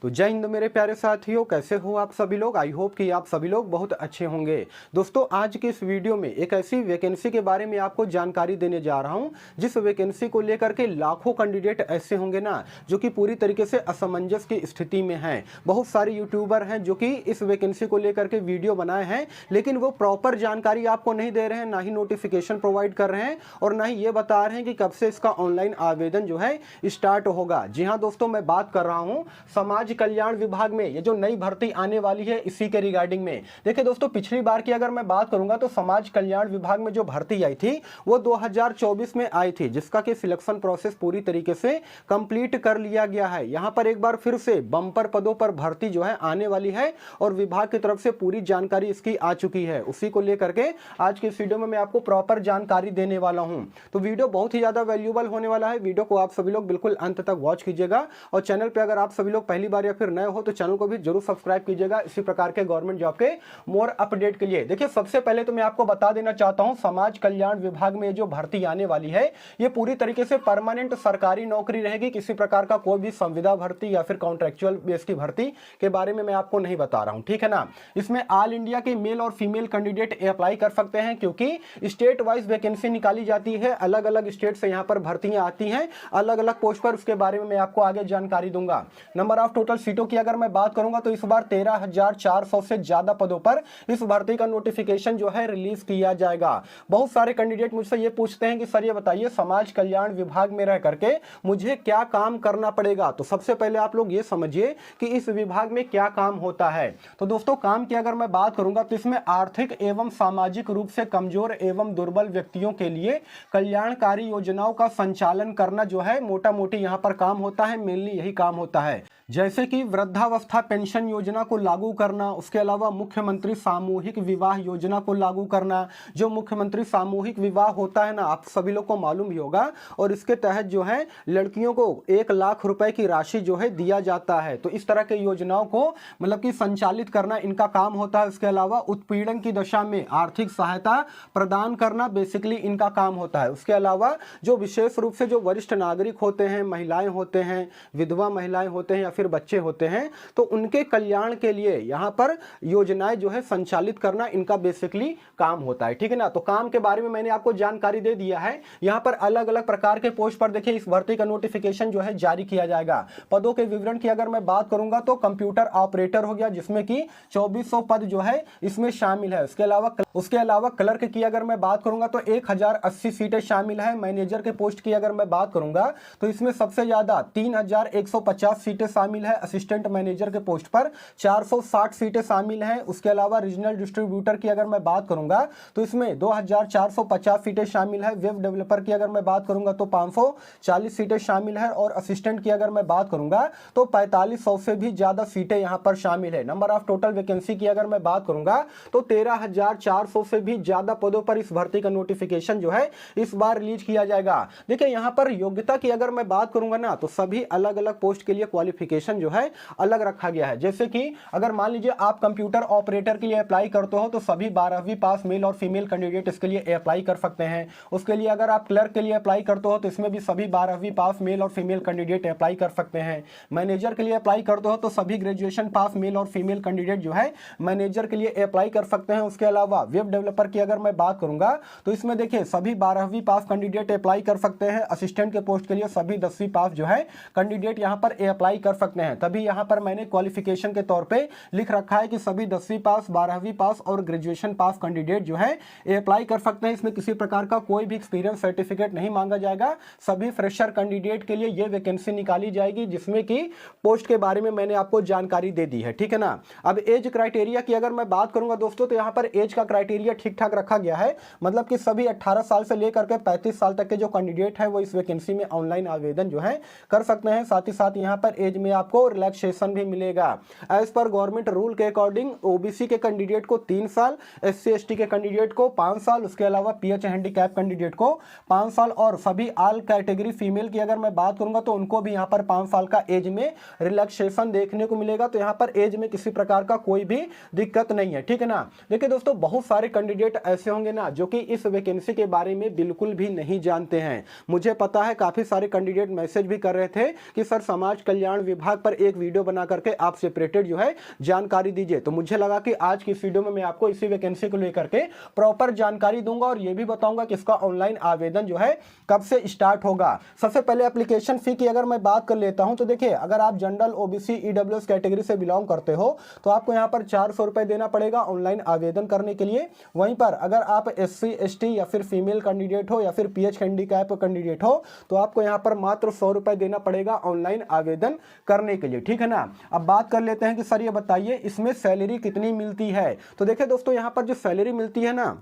तो जय हिंद मेरे प्यारे साथियों, कैसे हो आप सभी लोग। आई होप कि आप सभी लोग बहुत अच्छे होंगे। दोस्तों, आज के इस वीडियो में एक ऐसी वैकेंसी के बारे में आपको जानकारी देने जा रहा हूं, जिस वैकेंसी को लेकर के लाखों कैंडिडेट ऐसे होंगे ना जो कि पूरी तरीके से असमंजस की स्थिति में हैं। बहुत सारे यूट्यूबर हैं जो कि इस वैकेंसी को लेकर के वीडियो बनाए हैं, लेकिन वो प्रॉपर जानकारी आपको नहीं दे रहे हैं, ना ही नोटिफिकेशन प्रोवाइड कर रहे हैं और ना ही ये बता रहे हैं कि कब से इसका ऑनलाइन आवेदन जो है स्टार्ट होगा। जी हाँ दोस्तों, मैं बात कर रहा हूँ समाज कल्याण विभाग में ये जो नई भर्ती आने वाली है इसी के रिगार्डिंग में। देखिए दोस्तों, पिछली बार की अगर मैं बात करूंगा तो समाज कल्याण विभाग में जो भर्ती आई थी वो 2024 में आई थी, जिसका कि सिलेक्शन प्रोसेस पूरी तरीके से कंप्लीट कर लिया गया है। यहां पर एक बार फिर से बम्पर पदों पर भर्ती जो है आने वाली है और विभाग की तरफ से पूरी जानकारी इसकी आ चुकी है। उसी को लेकर के आज के इस वीडियो में मैं आपको प्रॉपर जानकारी देने वाला हूं। तो वीडियो बहुत ही ज्यादा वैल्यूएबल होने वाला है। वीडियो को आप सभी लोग बिल्कुल अंत तक वॉच कीजिएगा और चैनल पे अगर आप सभी लोग पहली बार या फिर नए हो तो चैनल को भी जरूर सब्सक्राइब कीजिएगा इसी प्रकार के गवर्नमेंट जॉब के मोर अपडेट के लिए। देखिए, सबसे पहले तो मैं आपको बता देना चाहता हूं, समाज कल्याण विभाग में जो भर्ती आने वाली है ये पूरी तरीके से परमानेंट सरकारी नौकरी रहेगी। किसी प्रकार का कोई भी संविदा भर्ती या फिर कॉन्ट्रेक्चुअल बेस की भर्ती के बारे में मैं आपको नहीं बता रहा हूं, ठीक है ना। इसमें ऑल इंडिया के मेल और फीमेल कैंडिडेट अप्लाई कर सकते हैं, क्योंकि स्टेट वाइज वैकेंसी निकाली जाती है। अलग अलग स्टेट से यहाँ पर भर्तियां आती हैं अलग अलग पोस्ट पर। उसके बारे में मैं आपको आगे जानकारी दूंगा। नंबर ऑफ टोटल सीटों की अगर मैं बात करूंगा तो इस बार 13,400 से ज्यादा पदों पर इस भर्ती का नोटिफिकेशन जो है रिलीज किया जाएगा। बहुत सारे कैंडिडेट मुझसे ये पूछते हैं कि सर ये बताइए समाज कल्याण विभाग में रह करके मुझे क्या काम करना पड़ेगा। तो सबसे पहले आप लोग ये समझिए कि इस विभाग में क्या काम होता है। तो दोस्तों, काम की अगर मैं बात करूंगा तो इसमें आर्थिक एवं सामाजिक रूप से कमजोर एवं दुर्बल व्यक्तियों के लिए कल्याणकारी योजनाओं का संचालन करना जो है मोटा मोटी यहाँ पर काम होता है। मेनली यही काम होता है, जैसे कि वृद्धावस्था पेंशन योजना को लागू करना, उसके अलावा मुख्यमंत्री सामूहिक विवाह योजना को लागू करना। जो मुख्यमंत्री सामूहिक विवाह होता है ना, आप सभी लोग को मालूम ही होगा, और इसके तहत जो है लड़कियों को 1 लाख रुपए की राशि जो है दिया जाता है। तो इस तरह के योजनाओं को मतलब कि संचालित करना इनका काम होता है। उसके अलावा उत्पीड़न की दशा में आर्थिक सहायता प्रदान करना बेसिकली इनका काम होता है। उसके अलावा जो विशेष रूप से जो वरिष्ठ नागरिक होते हैं, महिलाएं होते हैं, विधवा महिलाएं होते हैं या फिर बच्चे होते हैं, तो उनके कल्याण के लिए यहाँ पर योजनाएं जो है संचालित करना इनका बेसिकली काम होता है, ठीक है ना। तो काम के बारे में मैंने आपको जानकारी दे दिया है। यहाँ पर अलग अलग प्रकार के पोस्ट पर देखिए इस भर्ती का नोटिफिकेशन जो है जारी किया जाएगा। पदों के विवरण की अगर मैं बात करूंगा तो कंप्यूटर ऑपरेटर हो गया, जिसमें कि 2400 पद जो है इसमें शामिल है। उसके अलावा क्लर्क की अगर मैं बात करूंगा तो 1080 सीटें शामिल है। मैनेजर के पोस्ट की अगर मैं बात करूंगा तो इसमें सबसे ज्यादा 3150 सीटें शामिल है। असिस्टेंट मैनेजर के पोस्ट पर 460 सीटें शामिल हैं। उसके अलावा रीजनल डिस्ट्रीब्यूटर की अगर मैं बात करूंगा तो इसमें 2450 सीटें शामिल है। वेब डेवलपर की अगर मैं बात करूंगा तो 540 सीटें शामिल है और असिस्टेंट की अगर मैं बात करूंगा तो 4500 से भी ज्यादा सीटें यहां पर शामिल है। नंबर ऑफ टोटल वैकेंसी की अगर मैं बात करूंगा तो 13,400 से भी ज्यादा पदों पर इस भर्ती का नोटिफिकेशन जो है इस बार रिलीज किया जाएगा। देखिए, यहां पर योग्यता की अगर मैं बात करूंगा ना तो सभी अलग अलग पोस्ट के लिए क्वालिफिकेशन जो है अलग रखा गया है। जैसे कि अगर मान लीजिए आप कंप्यूटर ऑपरेटर के लिए अप्लाई करते हो तो सभी 12वीं पास मेल और फीमेल कैंडिडेट इसके लिए अप्लाई कर सकते हैं। उसके लिए अगर आप क्लर्क के लिए अप्लाई करते हो तो इसमें भी सभी 12वीं पास मेल और फीमेल कैंडिडेट अप्लाई कर सकते हैं। मैनेजर के लिए अप्लाई करते हो तो सभी ग्रेजुएशन पास मेल और फीमेल कैंडिडेट जो है मैनेजर के लिए अप्लाई कर सकते हैं। उसके अलावा वेब डेवलपर की अगर मैं बात करूंगा तो इसमें देखिए सभी 12वीं पास कैंडिडेट अप्लाई कर सकते हैं। असिस्टेंट के पोस्ट के लिए सभी 10वीं पास जो है कैंडिडेट यहां पर अप्लाई कर सकते हैं। तभी यहां पर मैंने क्वालिफिकेशन के तौर पे लिख रखा है कि सभी 10वीं पास, 12वीं पास और ग्रेजुएशन पास कैंडिडेट जो है अप्लाई कर सकते हैं। इसमें किसी प्रकार का कोई भी एक्सपीरियंस सर्टिफिकेट नहीं मांगा जाएगा। सभी फ्रेशर कैंडिडेट के लिए यह वैकेंसी निकाली जाएगी, जिसमें कि पोस्ट के बारे में मैंने आपको जानकारी दे दी है, ठीक है ना। अब एज क्राइटेरिया की अगर मैं बात करूंगा दोस्तों तो यहाँ पर एज का क्राइटेरिया ठीक ठाक रखा गया है। मतलब कि सभी 18 साल से लेकर के 35 साल तक के जो कैंडिडेट है वो इस वैकेंसी में ऑनलाइन आवेदन जो है कर सकते हैं। साथ ही साथ यहाँ पर एज में आपको रिलैक्सेशन भी मिलेगा। एज पर गवर्नमेंट रूल के अकॉर्डिंग ओबीसी के कैंडिडेट को 3 साल, एससी एसटी के कैंडिडेट को 5 साल, उसके अलावा पीएच हैंडीकैप कैंडिडेट को 5 साल और सभी ऑल कैटेगरी फीमेल की अगर मैं बात करूंगा तो उनको भी यहाँ पर 5 साल का एज में रिलैक्सेशन देखने को मिलेगा। तो यहाँ पर एज में किसी प्रकार का कोई भी दिक्कत नहीं है, ठीक है ना। देखिए दोस्तों, बहुत सारे कैंडिडेट ऐसे होंगे ना जो कि इस वैकेंसी के बारे में बिल्कुल भी नहीं जानते हैं। मुझे पता है काफी सारे कैंडिडेट मैसेज भी कर रहे थे कि सर समाज कल्याण विभाग पर एक वीडियो बना करके आप सेपरेटेड जो है जानकारी दीजिए। तो मुझे लगा कि आज की इस वीडियो में मैं आपको इसी वैकेंसी को लेकर के प्रॉपर जानकारी दूंगा और ये भी बताऊंगा कि इसका ऑनलाइन आवेदन जो है कब से स्टार्ट होगा। सबसे पहले एप्लीकेशन फी की अगर मैं बात कर लेता हूं तो देखिए, अगर आप जनरल, ओबीसी, ईडब्ल्यूएस कैटेगरी से बिलोंग करते हो तो आपको यहां पर 400 रुपए देना पड़ेगा ऑनलाइन आवेदन करने के लिए। वहीं पर अगर आप एससी, एसटी या फिर फीमेल कैंडिडेट हो या फिर पीएच हैंडीकैप कैंडिडेट हो तो आपको यहां पर मात्र 100 रुपए देना पड़ेगा ऑनलाइन आवेदन करने के लिए, ठीक है ना। अब बात कर लेते हैं कि सर ये बताइए इसमें सैलरी कितनी मिलती है। तो देखिए दोस्तों, यहां पर जो सैलरी मिलती है ना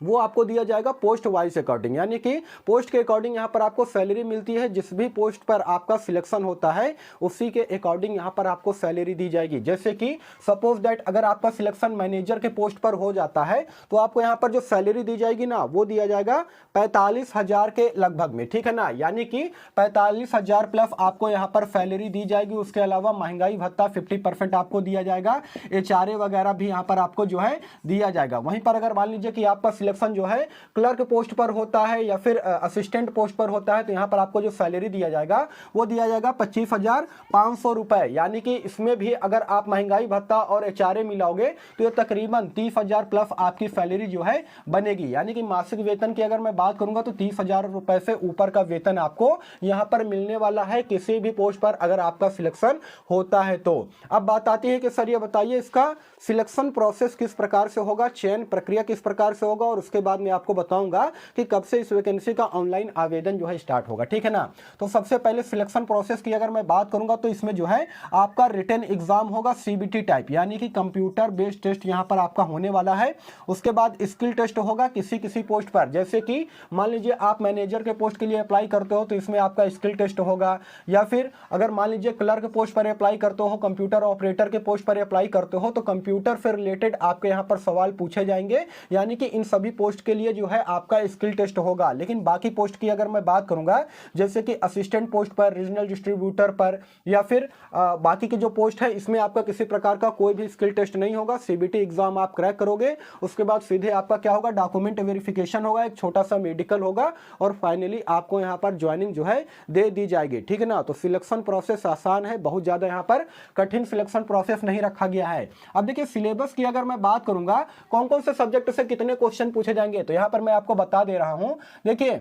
वो आपको दिया जाएगा पोस्ट वाइज अकॉर्डिंग, यानी कि पोस्ट के अकॉर्डिंग यहाँ पर आपको सैलरी मिलती है। जिस भी पोस्ट पर आपका सिलेक्शन होता है उसी के अकॉर्डिंग यहाँ पर आपको सैलरी दी जाएगी। जैसे कि सपोज दैट अगर आपका सिलेक्शन मैनेजर के पोस्ट पर हो जाता है तो आपको यहाँ पर जो सैलरी दी जाएगी ना वो दिया जाएगा 45,000 के लगभग में, ठीक है ना। यानी कि 45,000 प्लस आपको यहाँ पर सैलरी दी जाएगी। उसके अलावा महंगाई भत्ता 50% आपको दिया जाएगा, एचआरए वगैरह भी यहाँ पर आपको जो है दिया जाएगा। वहीं पर अगर मान लीजिए कि आपका सिलेक्शन जो है क्लर्क पोस्ट पर होता है या फिर असिस्टेंट पोस्ट पर होता है तो यहां पर आपको जो सैलरी दिया जाएगा वो दिया जाएगा 25,500 रुपए। यानी कि इसमें भी अगर आप महंगाई भत्ता और एचआरए मिलाओगे तो ये तकरीबन 30,000 प्लस आपकी सैलरी जो है बनेगी। यानी कि मासिक वेतन की अगर मैं बात करूंगा तो 30,000 रुपए से ऊपर का वेतन आपको यहां पर मिलने वाला है किसी भी पोस्ट पर अगर आपका सिलेक्शन होता है तो। अब बात आती है कि सर ये बताइए इसका सिलेक्शन प्रोसेस किस प्रकार से होगा, चयन प्रक्रिया किस प्रकार से होगा, और उसके बाद मैं आपको बताऊंगा कि कब से इस वैकेंसी का ऑनलाइन आवेदन जो है स्टार्ट होगा, ठीक है ना। तो सबसे पहले सिलेक्शन प्रोसेस की अगर मैं बात करूंगा तो इसमें जो है आपका रिटन एग्जाम होगा सीबीटी टाइप, यानी कि कंप्यूटर बेस्ड टेस्ट यहां पर आपका होने वाला है। उसके बाद स्किल टेस्ट होगा किसी किसी पोस्ट पर, जैसे कि मान लीजिए आप मैनेजर के पोस्ट के लिए अप्लाई करते हो तो इसमें आपका स्किल टेस्ट होगा, या फिर अगर मान लीजिए क्लर्क पोस्ट पर अप्लाई करते हो, कंप्यूटर ऑपरेटर के पोस्ट पर अप्लाई करते हो तो कंप्यूटर से रिलेटेड आपके यहां पर सवाल पूछे जाएंगे। यानी कि इन सभी पोस्ट के लिए जो है आपका स्किल टेस्ट होगा। लेकिन बाकी पोस्ट की अगर मैं बात करूंगा जैसे कि असिस्टेंट पोस्ट पर, रीजनल डिस्ट्रीब्यूटर पर या फिर बाकी की जो पोस्ट है इसमें आपका किसी प्रकार का कोई भी स्किल टेस्ट नहीं होगा। सीबीटी एग्जाम आप क्रैक करोगे, उसके बाद सीधे आपका क्या होगा, डॉक्यूमेंट वेरिफिकेशन होगा, एक छोटा सा मेडिकल होगा और फाइनली आपको यहाँ पर ज्वाइनिंग जो है दे दी जाएगी, ठीक है ना। तो सिलेक्शन प्रोसेस आसान है, बहुत ज्यादा यहाँ पर कठिन सिलेक्शन प्रोसेस नहीं रखा गया है। अब देखिए सिलेबस की अगर मैं बात करूंगा कौन कौन से सब्जेक्ट से कितने क्वेश्चन पूछे जाएंगे तो यहां पर मैं आपको बता दे रहा हूं। देखिए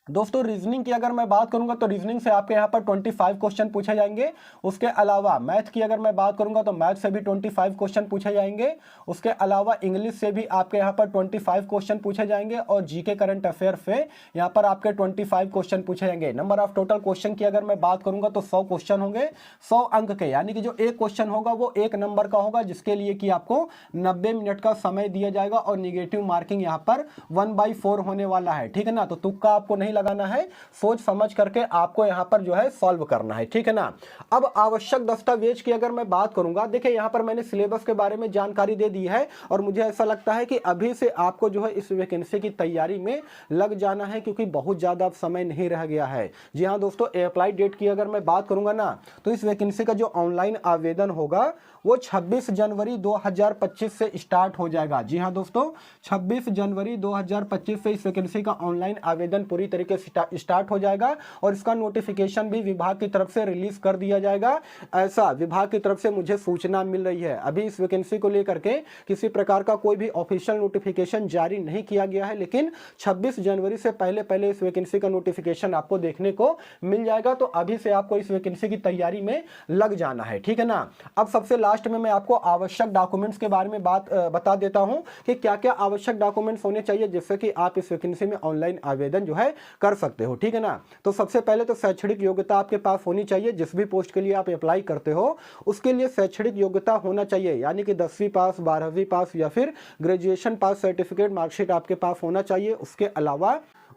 दोस्तों, रीजनिंग की अगर मैं बात करूंगा तो रीजनिंग से आपके यहाँ पर 25 क्वेश्चन पूछे जाएंगे। उसके अलावा मैथ की अगर मैं बात करूंगा तो मैथ से भी 25 क्वेश्चन पूछे जाएंगे। उसके अलावा इंग्लिश से भी आपके यहाँ पर 25 क्वेश्चन पूछे जाएंगे और जीके करंट अफेयर से यहाँ पर आपके 25 क्वेश्चन पूछे जाएंगे। नंबर ऑफ टोटल क्वेश्चन की अगर मैं बात करूंगा तो 100 क्वेश्चन होंगे 100 अंक के, यानी कि जो एक क्वेश्चन होगा वो 1 नंबर का होगा, जिसके लिए कि आपको 90 मिनट का समय दिया जाएगा और निगेटिव मार्किंग यहाँ पर 1/4 होने वाला है, ठीक है ना। तो तुक्का आपको नहीं लगाना है, सोच समझ करके आपको यहां पर जो है सॉल्व करना है, ठीक है ना। अब आवश्यक दस्तावेज की अगर मैं बात करूंगा, देखिए यहां पर मैंने सिलेबस के बारे में जानकारी दे दी है और मुझे ऐसा लगता है कि अभी से आपको जो है इस वैकेंसी की तैयारी में लग जाना है क्योंकि बहुत ज्यादा अब समय नहीं रह गया है। जी हां दोस्तों, अप्लाई डेट की अगर मैं बात करूंगा ना तो इस वैकेंसी का जो ऑनलाइन आवेदन होगा वो 26 जनवरी 2025 से स्टार्ट हो जाएगा। जी हां दोस्तों, 26 जनवरी 2025 से इस वैकेंसी का ऑनलाइन आवेदन पूरी तरीके से स्टार्ट हो जाएगा और इसका नोटिफिकेशन भी विभाग की तरफ से रिलीज कर दिया जाएगा, ऐसा विभाग की तरफ से मुझे सूचना मिल रही है। अभी इस वैकेंसी को लेकर के किसी प्रकार का कोई भी ऑफिशियल नोटिफिकेशन जारी नहीं किया गया है, लेकिन 26 जनवरी से पहले पहले इस वैकेंसी का नोटिफिकेशन आपको देखने को मिल जाएगा। तो अभी से आपको इस वैकेंसी की तैयारी में लग जाना है, ठीक है ना। अब सबसे लास्ट में मैं आपको आवश्यक डॉक्यूमेंट्स के बारे में बता देता हूं कि क्या क्या आवश्यक डॉक्यूमेंट्स होने चाहिए जिससे कि आप इस वैकेंसी में ऑनलाइन आवेदन जो है कर सकते हो, ठीक है ना। तो सबसे पहले तो शैक्षणिक योग्यता आपके पास होनी चाहिए। जिस भी पोस्ट के लिए आप अप्लाई करते हो उसके लिए शैक्षणिक योग्यता होना चाहिए, यानी कि 10वीं पास, 12वीं पास या फिर ग्रेजुएशन पास सर्टिफिकेट मार्कशीट आपके पास होना चाहिए।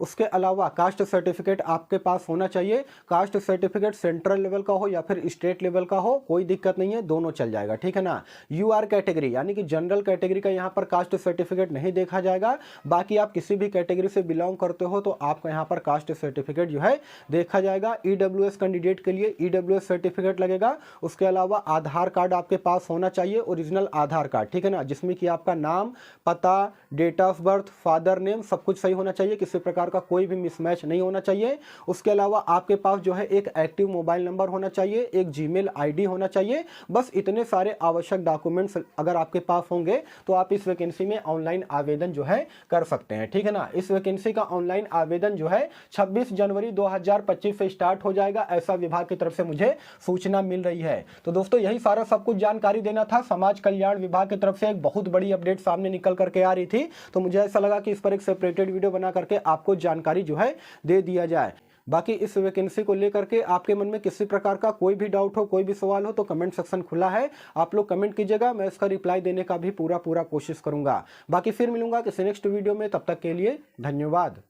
उसके अलावा कास्ट सर्टिफिकेट आपके पास होना चाहिए। कास्ट सर्टिफिकेट सेंट्रल लेवल का हो या फिर स्टेट लेवल का हो, कोई दिक्कत नहीं है, दोनों चल जाएगा, ठीक है ना। यूआर कैटेगरी यानी कि जनरल कैटेगरी का यहाँ पर कास्ट सर्टिफिकेट नहीं देखा जाएगा। बाकी आप किसी भी कैटेगरी से बिलोंग करते हो तो आपका यहाँ पर कास्ट सर्टिफिकेट जो है देखा जाएगा। ईडब्ल्यूएस कैंडिडेट के लिए ईडब्ल्यूएस सर्टिफिकेट लगेगा। उसके अलावा आधार कार्ड आपके पास होना चाहिए, ओरिजिनल आधार कार्ड, ठीक है ना, जिसमें कि आपका नाम, पता, date of birth, father name सब कुछ सही होना चाहिए, किसी प्रकार का कोई भी मिसमैच नहीं होना चाहिए। उसके अलावा आपके पास जो है एक एक्टिव मोबाइल नंबर होना चाहिए, एक जीमेल आईडी होना चाहिए। बस इतने सारे आवश्यक डॉक्यूमेंट्स अगर आपके पास होंगे तो आप इस वैकेंसी में ऑनलाइन आवेदन जो है कर सकते हैं, ठीक है ना। इस वैकेंसी का ऑनलाइन आवेदन जो है 26 जनवरी 2025 से स्टार्ट हो जाएगा, ऐसा विभाग की तरफ से मुझे सूचना मिल रही है। तो दोस्तों यही सारा सब कुछ जानकारी देना था। समाज कल्याण विभाग की तरफ से एक बहुत बड़ी अपडेट सामने निकल करके आ रही थी, तो मुझे ऐसा लगा कि इस पर एक सेपरेटेड वीडियो बना करके आपको जानकारी जो है दे दिया जाए। बाकी इस वैकेंसी को लेकर के आपके मन में किसी प्रकार का कोई भी डाउट हो, कोई भी सवाल हो तो कमेंट सेक्शन खुला है, आप लोग कमेंट कीजिएगा, मैं इसका रिप्लाई देने का भी पूरा कोशिश करूंगा। बाकी फिर मिलूंगा किसी नेक्स्ट वीडियो में, तब तक के लिए धन्यवाद।